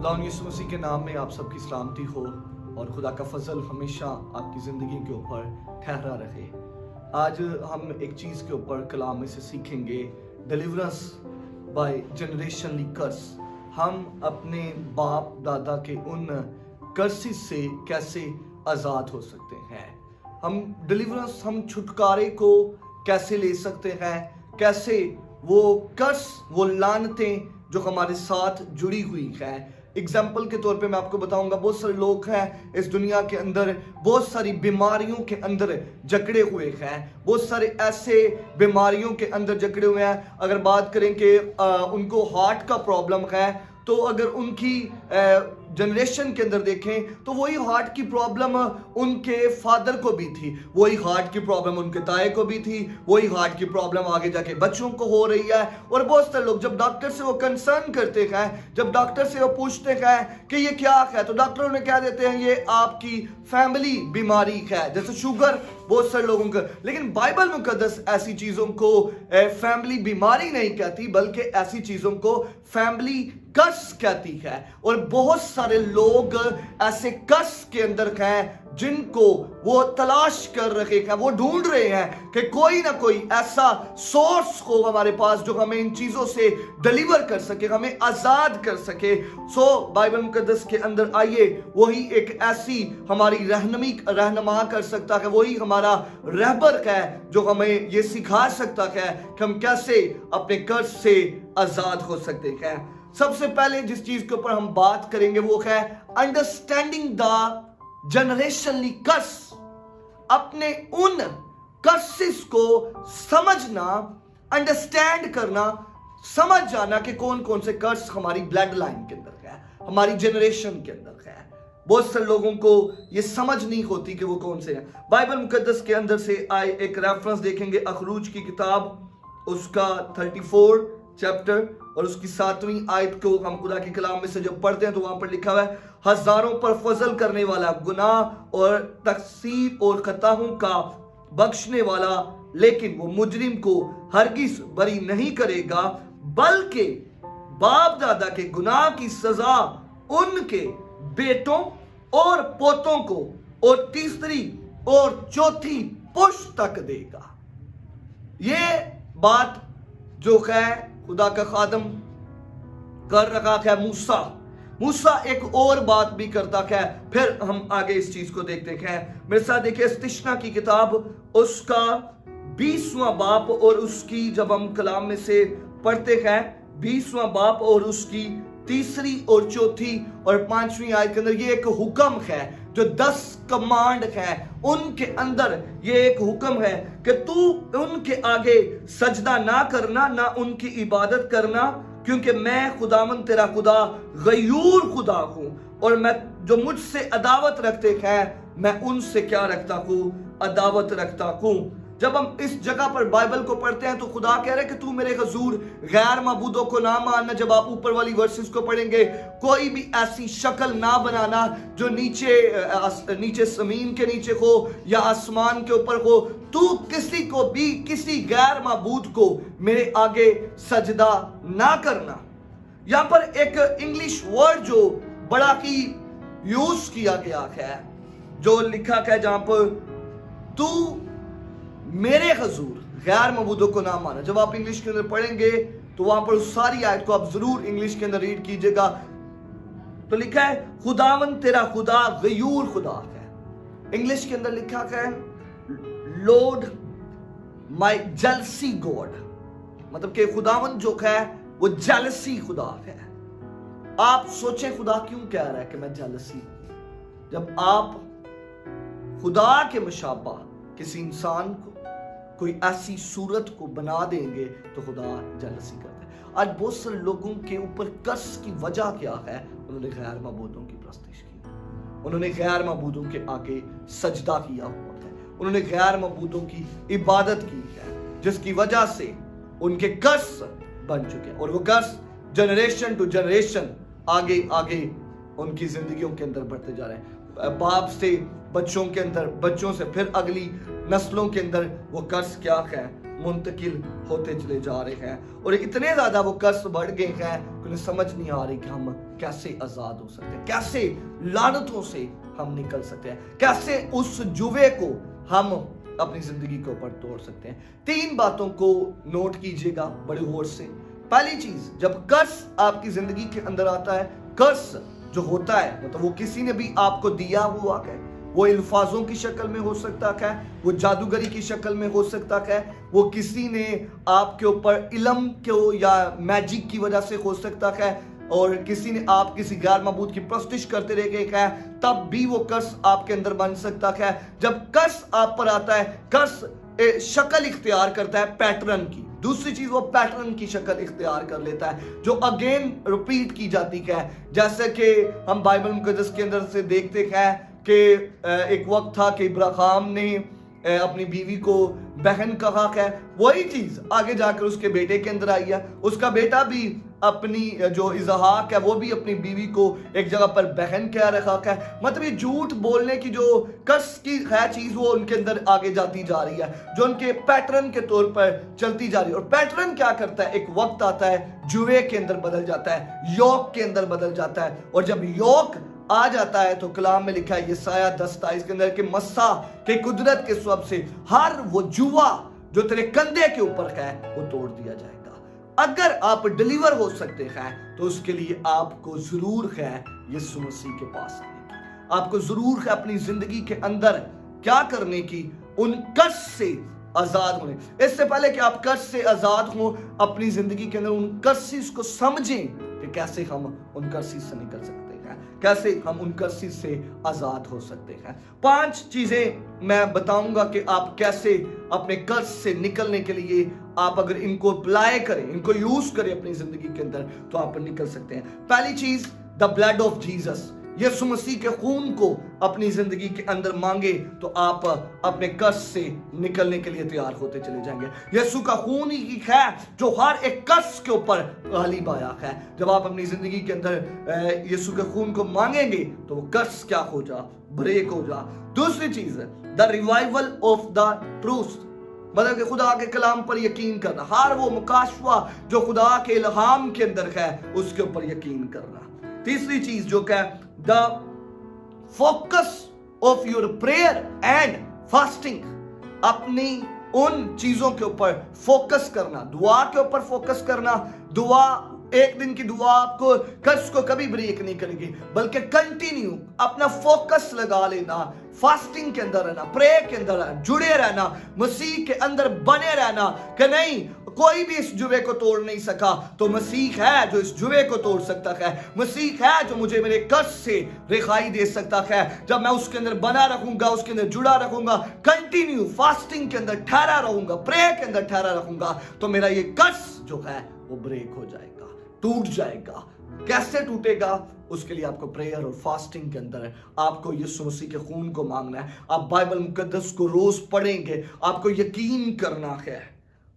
खुदा यीशु मसीह के नाम में आप सबकी सलामती हो और खुदा का फजल हमेशा आपकी ज़िंदगी के ऊपर ठहरा रहे। आज हम एक चीज़ के ऊपर कलाम में से सीखेंगे, डिलीवरेंस बाय जनरेशनली कर्स। हम अपने बाप दादा के उन कर्सिस से कैसे आज़ाद हो सकते हैं, हम डिलीवरेंस, हम छुटकारे को कैसे ले सकते हैं, कैसे वो कर्स, वो लानतें जो हमारे साथ जुड़ी हुई है। एग्जाम्पल के तौर पे मैं आपको बताऊंगा, बहुत सारे लोग हैं इस दुनिया के अंदर, बहुत सारी बीमारियों के अंदर जकड़े हुए हैं, बहुत सारे ऐसे बीमारियों के अंदर जकड़े हुए हैं। अगर बात करें कि उनको हार्ट का प्रॉब्लम है, तो अगर उनकी जनरेशन के अंदर देखें तो वही हार्ट की प्रॉब्लम उनके फादर को भी थी, वही हार्ट की प्रॉब्लम उनके ताए को भी थी, वही हार्ट की प्रॉब्लम आगे जाके बच्चों को हो रही है। और बहुत सारे लोग जब डॉक्टर से वो कंसर्न करते हैं, जब डॉक्टर से वो पूछते हैं कि ये क्या है, तो डॉक्टर उन्हें क्या देते हैं, ये आपकी फैमिली बीमारी है, जैसे शुगर बहुत सारे लोगों का। लेकिन बाइबल मुकद्दस ऐसी चीजों को फैमिली बीमारी नहीं कहती, बल्कि ऐसी चीजों को फैमिली कर्स कहती है। और बहुत सारे लोग ऐसे कर्स के अंदर हैं जिनको वो तलाश कर रहे हैं, वो ढूंढ रहे हैं कि कोई ना कोई ऐसा सोर्स हो हमारे पास जो हमें इन चीजों से डिलीवर कर सके, हमें आजाद कर सके। बाइबल मुकद्दस के अंदर आइए, वही एक ऐसी हमारी रहनुमा कर सकता है, वही हमारा रहबर है जो हमें ये सिखा सकता है कि हम कैसे अपने कर्ज से आजाद हो सकते हैं। सबसे पहले जिस चीज के ऊपर हम बात करेंगे वो है अंडरस्टैंडिंग द जनरेशनली कर्स। अपने उन कर्सेस को समझना, अंडरस्टैंड करना, समझ जाना कि कौन कौन से कर्स हमारी ब्लड लाइन के अंदर है, हमारी जनरेशन के अंदर है। बहुत सारे लोगों को ये समझ नहीं होती कि वो कौन से हैं। बाइबल मुकद्दस के अंदर से आए एक रेफरेंस देखेंगे, अखरूज की किताब उसका 34 चैप्टर और उसकी 7वीं आयत को हम खुदा के कलाम में से जब पढ़ते हैं तो वहां पर लिखा हुआ है, हजारों पर फजल करने वाला, गुनाह और तकसीर और खताओं का बख्शने वाला, लेकिन वो मुजरिम को हरगिज बरी नहीं करेगा, बल्कि बाप दादा के गुनाह की सजा उनके बेटों और पोतों को और तीसरी और चौथी पुश्त तक देगा। ये बात जो है खुदा का खादम कर रखा है मूसा एक और बात भी करता है। फिर हम आगे इस चीज को देखते हैं। मेरे साथ देखिए इस्तिश्ना की किताब उसका 20वां बाप और उसकी, जब हम कलाम में से पढ़ते हैं 20वां बाप और उसकी तीसरी और चौथी और 5वीं आयत के अंदर ये एक हुक्म है जो 10 कमांड है, उनके अंदर ये एक हुक्म है कि तू उनके आगे सजदा ना करना, ना उनकी इबादत करना, क्योंकि मैं खुदावंद तेरा खुदा गयूर खुदा हूं और मैं जो मुझसे अदावत रखते हैं मैं उनसे क्या रखता हूं, अदावत रखता हूं। जब हम इस जगह पर बाइबल को पढ़ते हैं तो खुदा कह रहे हैं कि तू मेरे हुजूर गैर मबूदों को ना मानना। जब आप ऊपर वाली वर्सेस को पढ़ेंगे, कोई भी ऐसी शक्ल ना बनाना जो नीचे जमीन के नीचे हो या आसमान के ऊपर हो। तू किसी को भी, किसी गैर मबूद को मेरे आगे सजदा ना करना। यहां पर एक इंग्लिश वर्ड जो बड़ा ही यूज किया गया है, जो लिखा है जहां पर तू मेरे हुजूर गैर मबूदों को ना माना। जब आप इंग्लिश के अंदर पढ़ेंगे तो वहां पर उस सारी आयत को आप जरूर इंग्लिश के अंदर रीड कीजिएगा। तो लिखा है खुदावंद तेरा खुदा गयूर खुदा है। इंग्लिश के अंदर लिखा है लॉर्ड माय जेलसी गॉड, मतलब कि खुदावंद जो है वो जेलसी खुदा है। आप सोचें खुदा क्यों कह रहा है कि मैं जेलसी? जब आप खुदा के मुशाबा किसी इंसान को, कोई ऐसी सूरत को बना देंगे तो खुदा जेलसी करता है। आज बहुत सारे लोगों के ऊपर कर्स की वजह क्या है? उन्होंने गैर मबूदों की प्रस्तिश की, उन्होंने गैर मबूदों के आगे सजदा किया हुआ है, उन्होंने गैर मबूदों की इबादत की है, जिसकी वजह से उनके कर्स बन चुके हैं। और वो कर्स जनरेशन टू जनरेशन आगे आगे उनकी जिंदगियों के अंदर बढ़ते जा रहे हैं। बाप से बच्चों के अंदर, बच्चों से फिर अगली नस्लों के अंदर वो कर्ज क्या है, मुंतकिल होते चले जा रहे हैं और इतने ज्यादा वो कर्ज बढ़ गए हैं कि उन्हें समझ नहीं आ रही कि हम कैसे आजाद हो सकते हैं, कैसे लानतों से हम निकल सकते हैं, कैसे उस जुए को हम अपनी जिंदगी के ऊपर तोड़ सकते हैं। 3 बातों को नोट कीजिएगा बड़े गौर से। पहली चीज, जब कर्ज आपकी जिंदगी के अंदर आता है, कर्ज जो होता है मतलब वो किसी ने भी आपको दिया हुआ है, वो अल्फाजों की शक्ल में हो सकता है, वो जादूगरी की शक्ल में हो सकता है, वो किसी ने आपके ऊपर इल्म को या मैजिक की वजह से हो सकता है, और किसी ने आप किसी गैर मबूद की प्रस्तिश करते रह गए हैं, तब भी वो कर्ज आपके अंदर बन सकता है। जब कर्ज आप पर आता है, कर्ज शक्ल इख्तियार करता है पैटर्न की। दूसरी चीज, वो पैटर्न की शक्ल इख्तियार कर लेता है जो अगेन रिपीट की जाती है। जैसे कि हम बाइबल मुकद्दस के अंदर से देखते हैं कि एक वक्त था कि इब्राहिम ने अपनी बीवी को बहन कहा है, वही चीज आगे जाकर उसके बेटे के अंदर आई है। उसका बेटा भी अपनी जो इसहाक है वो भी अपनी बीवी को एक जगह पर बहन कह रखा है। मतलब ये झूठ बोलने की जो कस की है चीज वो उनके अंदर आगे जाती जा रही है, जो उनके पैटर्न के तौर पर चलती जा रही है। और पैटर्न क्या करता है, एक वक्त आता है जुए के अंदर बदल जाता है, योक के अंदर बदल जाता है। और जब योक आ जाता है तो कलाम में लिखा है यसाया 10 इसके अंदर के मस्सा के कुदरत के स्वब से हर वो जुआ जो तेरे कंधे के ऊपर है वो तोड़ दिया जाएगा। अगर आप डिलीवर हो सकते हैं तो उसके लिए आपको जरूर है यीशु मसीह के पास आने की, आपको जरूर है अपनी जिंदगी के अंदर क्या करने की, उन कर्ज से आजाद होने। इससे पहले कि आप कर्ज से आजाद हो, अपनी जिंदगी के अंदर उन कर्ज को समझें कि कैसे हम उन कर्ज से निकल सकते हैं, कैसे हम उन कर्ज से आजाद हो सकते हैं। 5 चीजें मैं बताऊंगा कि आप कैसे अपने कर्ज से निकलने के लिए आप अगर इनको अप्लाई करें, इनको यूज करें अपनी जिंदगी के अंदर तो आप निकल सकते हैं। पहली चीज, द ब्लड ऑफ जीसस, यीशु मसीह के खून को अपनी जिंदगी के अंदर मांगे तो आप अपने कर्ज से निकलने के लिए तैयार होते चले जाएंगे। यीशु का खून ही है जो हर एक कर्ज के ऊपर गालिब आया है। जब आप अपनी जिंदगी के अंदर यीशु के खून को मांगेंगे तो वो कर्ज क्या हो जा, ब्रेक हो जा। दूसरी चीज, the revival of the truth, मतलब कि खुदा के कलाम पर यकीन करना, हर वो मुकाशवा जो खुदा के इल्हाम के अंदर है उसके ऊपर यकीन करना। तीसरी चीज जो क्या, the focus of your prayer and fasting, अपनी उन चीजों के ऊपर फोकस करना, दुआ के ऊपर फोकस करना। दुआ, एक दिन की दुआ आपको कर्ज को कभी ब्रेक नहीं करेगी, बल्कि कंटिन्यू अपना फोकस लगा लेना, फास्टिंग के अंदर रहना, प्रेयर के अंदर रहना, जुड़े रहना, मसीह के अंदर बने रहना कि नहीं कोई भी इस जुए को तोड़ नहीं सका तो मसीह है जो इस जुए को तोड़ सकता है, मसीह है जो मुझे मेरे कर्ज से रिहाई दे सकता है। जब मैं उसके अंदर बना रखूंगा, उसके अंदर जुड़ा रखूंगा, कंटिन्यू फास्टिंग के अंदर ठहरा रहूंगा, प्रेयर के अंदर ठहरा रखूंगा तो मेरा ये कर्ज जो है वो ब्रेक हो जाएगा, टूट जाएगा। कैसे टूटेगा, उसके लिए आपको प्रेयर और फास्टिंग के अंदर आपको यीशु मसीह के खून को मांगना है। आप बाइबल मुकद्दस को रोज पढ़ेंगे, आपको यकीन करना है।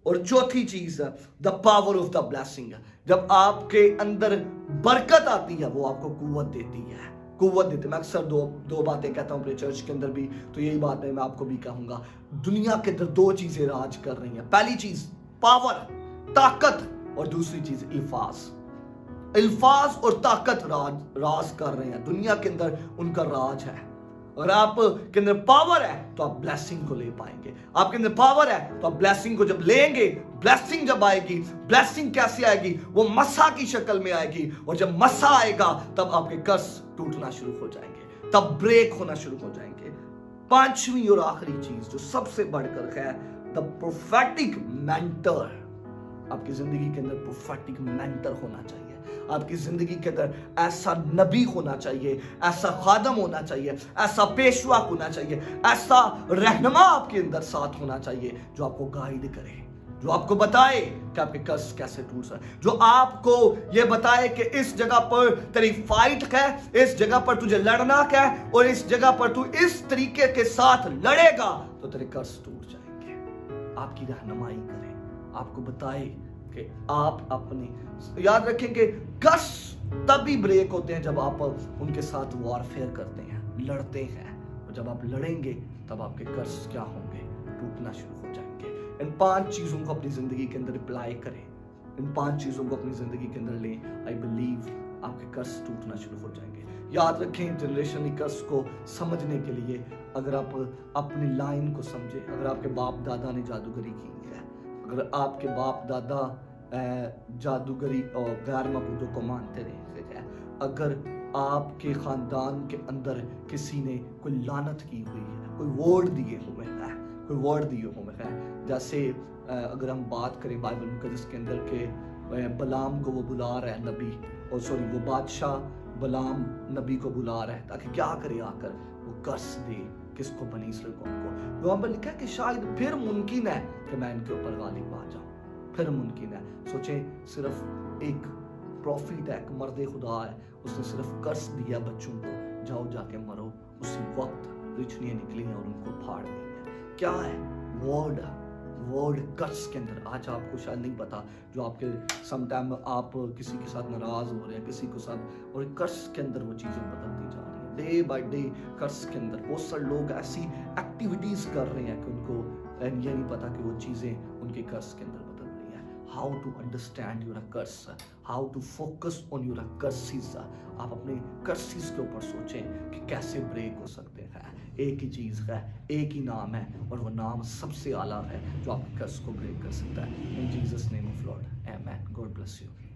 और चौथी चीज, the power of the blessing, जब आपके अंदर बरकत आती है वो आपको कुव्वत देती है, कुव्वत देते। मैं अक्सर दो बातें कहता हूं अपने चर्च के अंदर भी, तो यही बात मैं आपको भी कहूंगा। दुनिया के अंदर 2 चीजें राज कर रही हैं, पहली चीज पावर, ताकत, और दूसरी चीज इल्फाज। इल्फाज और ताकत राज कर रहे हैं दुनिया के अंदर, उनका राज है। अगर आप के अंदर पावर है तो आप ब्लेसिंग को ले पाएंगे, आपके अंदर पावर है तो आप ब्लेसिंग को जब लेंगे, ब्लेसिंग जब आएगी, ब्लेसिंग कैसे आएगी, वो मसा की शक्ल में आएगी। और जब मसा आएगा तब आपके कर्ज टूटना शुरू हो जाएंगे, तब ब्रेक होना शुरू हो जाएंगे। 5वीं और आखिरी चीज जो सबसे बढ़कर है, द प्रोफेटिक मेंटर। आपकी जिंदगी के अंदर प्रोफेटिक मेंटर होना चाहिए, आपकी जिंदगी के अंदर ऐसा नबी होना चाहिए, ऐसा खादम होना चाहिए, ऐसा पेशवा होना चाहिए, ऐसा रहनुमा आपके अंदर साथ होना चाहिए जो आपको गाइड करे, जो आपको बताए कि आपके कर्ज कैसे टूट सकते, जो आपको ये बताए कि इस जगह पर तेरी फाइट है, इस जगह पर तुझे लड़ना है, और इस जगह पर तू इस तरीके के साथ लड़ेगा तो तेरे कर्ज टूट जाएंगे। आपकी रहनुमाई करे, आपको बताए कि आप अपने, याद रखेंगे कर्ज तभी ब्रेक होते हैं जब आप उनके साथ वॉरफेयर करते हैं, लड़ते हैं। और जब आप लड़ेंगे तब आपके कर्ज क्या होंगे, टूटना शुरू हो जाएंगे। इन 5 चीज़ों को अपनी ज़िंदगी के अंदर अप्लाई करें, इन 5 चीज़ों को अपनी ज़िंदगी के अंदर लें, आई बिलीव आपके कर्ज टूटना शुरू हो जाएंगे। याद रखें, जनरेशनल कर्ज को समझने के लिए अगर आप अपनी लाइन को समझें, अगर आपके बाप दादा ने जादूगरी की है, अगर आपके बाप दादा जादूगरी और गैर मबूदों को मानते रहे हैं, अगर आपके ख़ानदान के अंदर किसी ने कोई लानत की हुई है, कोई वर्ड दिए हुए हैं, कोई वर्ड दिए हुए हैं, जैसे अगर हम बात करें बाइबल मुकद्दस के अंदर के बलाम को वो बुला रहा है नबी, और सॉरी वो बादशाह बलाम नबी को बुला रहा है ताकि क्या करे, आकर वो कर्ज दे किसको, बनी इसराइल कौम को। वहाँ पर लिखा है कि शायद फिर मुमकिन है कि मैं इनके ऊपर गालिब आ जाऊँ, फिर मुमकिन है। सोचें, सिर्फ एक प्रॉफिट है, एक मर्द खुदा है, उसने सिर्फ कर्ज दिया बच्चों को, जाओ जाके मरो, उसी वक्त रिछनियाँ निकली हैं और उनको फाड़ दी है। क्या है? वर्ड कर्ज के अंदर। आज आपको शायद नहीं पता, जो आपके समटाइम आप किसी के साथ नाराज हो रहे हैं, किसी के साथ, और कर्ज के अंदर वो चीज़ें बदलती जा रही हैं डे बाय डे। कर्ज के अंदर बहुत सारे लोग ऐसी एक्टिविटीज़ कर रहे हैं कि उनको ये नहीं पता कि वो चीज़ें उनके कर्ज के अंदर बदल रही हैं। How to understand your courses, how to focus on your courses. आप अपने कर्सेस के ऊपर सोचें कि कैसे ब्रेक हो सकते हैं। एक ही चीज़ है, एक ही नाम है, और वो नाम सबसे आला है जो आपके कर्ज को ब्रेक कर सकता है। इन Jesus name of Lord, amen. God bless you.